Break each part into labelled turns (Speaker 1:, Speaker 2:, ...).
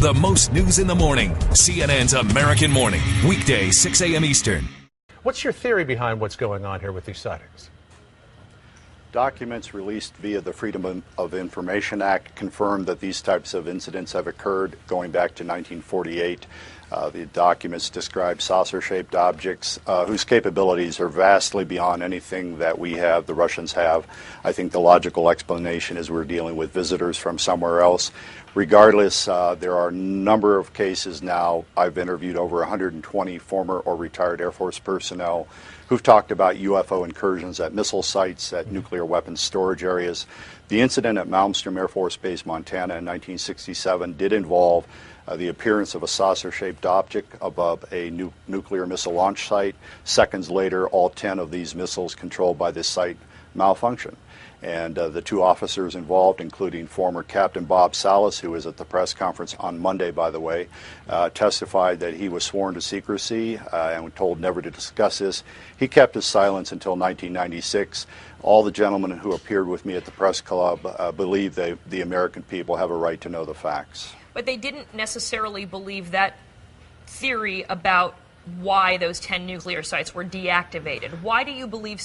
Speaker 1: The most news in the morning. CNN's American Morning. Weekday, 6 a.m. Eastern.
Speaker 2: What's your theory behind what's going on here with these sightings?
Speaker 3: Documents released via the Freedom of Information Act confirm that these types of incidents have occurred going back to 1948. The documents describe saucer-shaped objects whose capabilities are vastly beyond anything that we have, the Russians have. I think the logical explanation is we're dealing with visitors from somewhere else. Regardless, there are a number of cases now. I've interviewed over 120 former or retired Air Force personnel who've talked about UFO incursions at missile sites, at nuclear weapons storage areas. The incident at Malmstrom Air Force Base, Montana in 1967 did involve the appearance of a saucer-shaped object above a nuclear missile launch site. Seconds later, all 10 of these missiles controlled by this site malfunctioned. And the two officers involved, including former Captain Bob Salas, who was at the press conference on Monday, by the way, testified that he was sworn to secrecy and told never to discuss this. He kept his silence until 1996. All the gentlemen who appeared with me at the press club believe the American people have a right to know the facts.
Speaker 4: But they didn't necessarily believe that theory about why those 10 nuclear sites were deactivated. Why do you believe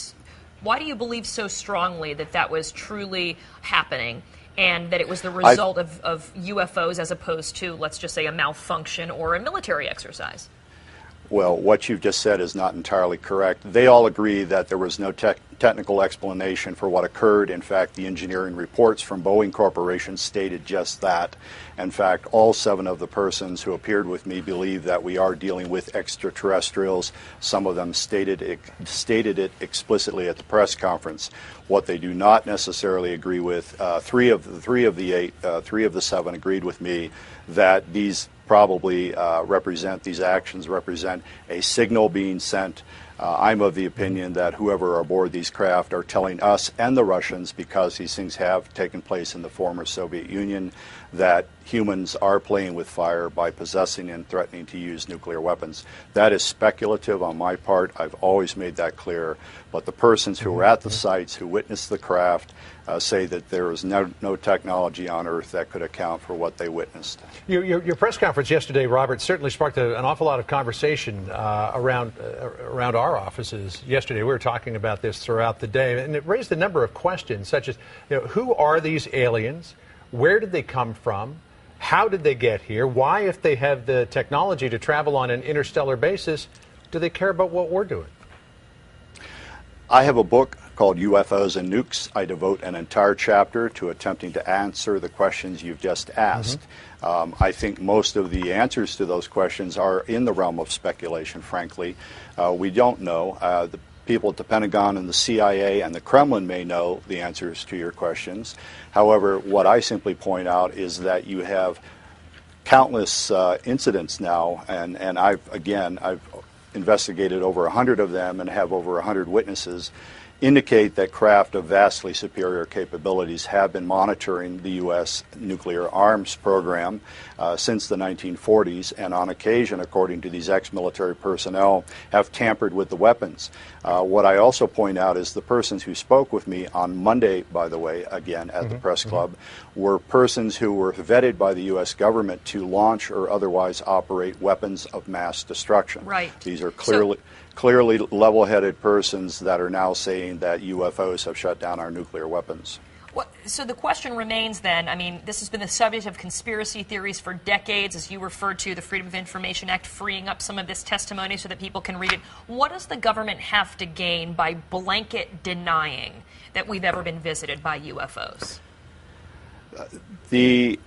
Speaker 4: so strongly that that was truly happening and that it was the result of UFOs as opposed to, let's just say, a malfunction or a military exercise?
Speaker 3: Well, what you've just said is not entirely correct. They all agree that there was no technical explanation for what occurred. In fact, the engineering reports from Boeing Corporation stated just that. In fact, all 7 of the persons who appeared with me believe that we are dealing with extraterrestrials. Some of them stated it explicitly at the press conference. What they do not necessarily agree with, three of the 7 agreed with me that these these actions represent a signal being sent. I'm of the opinion that whoever are aboard these craft are telling us and the Russians, because these things have taken place in the former Soviet Union, that humans are playing with fire by possessing and threatening to use nuclear weapons. That is speculative on my part. I've always made that clear. But the persons who were at the sites, who witnessed the craft, say that there is no technology on Earth that could account for what they witnessed.
Speaker 2: Your press conference yesterday, Robert, certainly sparked an awful lot of conversation around our offices yesterday. We were talking about this throughout the day, and it raised a number of questions, such as, who are these aliens? Where did they come from? How did they get here? Why, if they have the technology to travel on an interstellar basis, do they care about what we're doing?
Speaker 3: I have a book called UFOs and Nukes. I devote an entire chapter to attempting to answer the questions you've just asked. I think most of the answers to those questions are in the realm of speculation, frankly. We don't know. The people at the Pentagon and the CIA and the Kremlin may know the answers to your questions. However, what I simply point out is that you have countless incidents now, and I've investigated over 100 of them and have over 100 witnesses, indicate that craft of vastly superior capabilities have been monitoring the U.S. nuclear arms program since the 1940s, and on occasion, according to these ex-military personnel, have tampered with the weapons. What I also point out is the persons who spoke with me on Monday, by the way, again at the press club, were persons who were vetted by the U.S. government to launch or otherwise operate weapons of mass destruction.
Speaker 4: Right.
Speaker 3: These are clearly level-headed persons that are now saying that UFOs have shut down our nuclear weapons.
Speaker 4: Well, so the question remains then, I mean, this has been the subject of conspiracy theories for decades, as you referred to, the Freedom of Information Act freeing up some of this testimony so that people can read it. What does the government have to gain by blanket denying that we've ever been visited by UFOs?
Speaker 3: The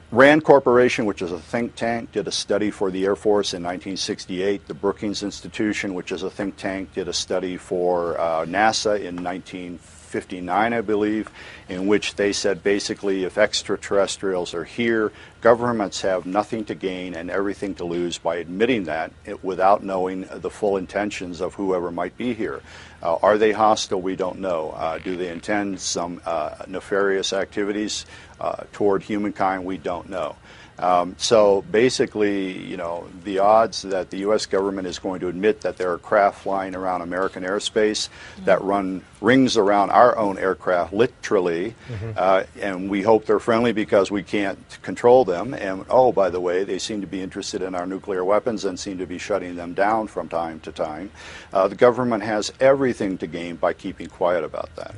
Speaker 3: RAND Corporation, which is a think tank, did a study for the Air Force in 1968. The Brookings Institution, which is a think tank, did a study for NASA in 1959, I believe, in which they said basically if extraterrestrials are here, governments have nothing to gain and everything to lose by admitting that without knowing the full intentions of whoever might be here. Are they hostile? We don't know. Do they intend some nefarious activities toward humankind? We don't know. So basically, you know, the odds that the U.S. government is going to admit that there are craft flying around American airspace that run rings around our own aircraft, literally, and we hope they're friendly because we can't control them. And oh, by the way, they seem to be interested in our nuclear weapons and seem to be shutting them down from time to time. The government has everything to gain by keeping quiet about that.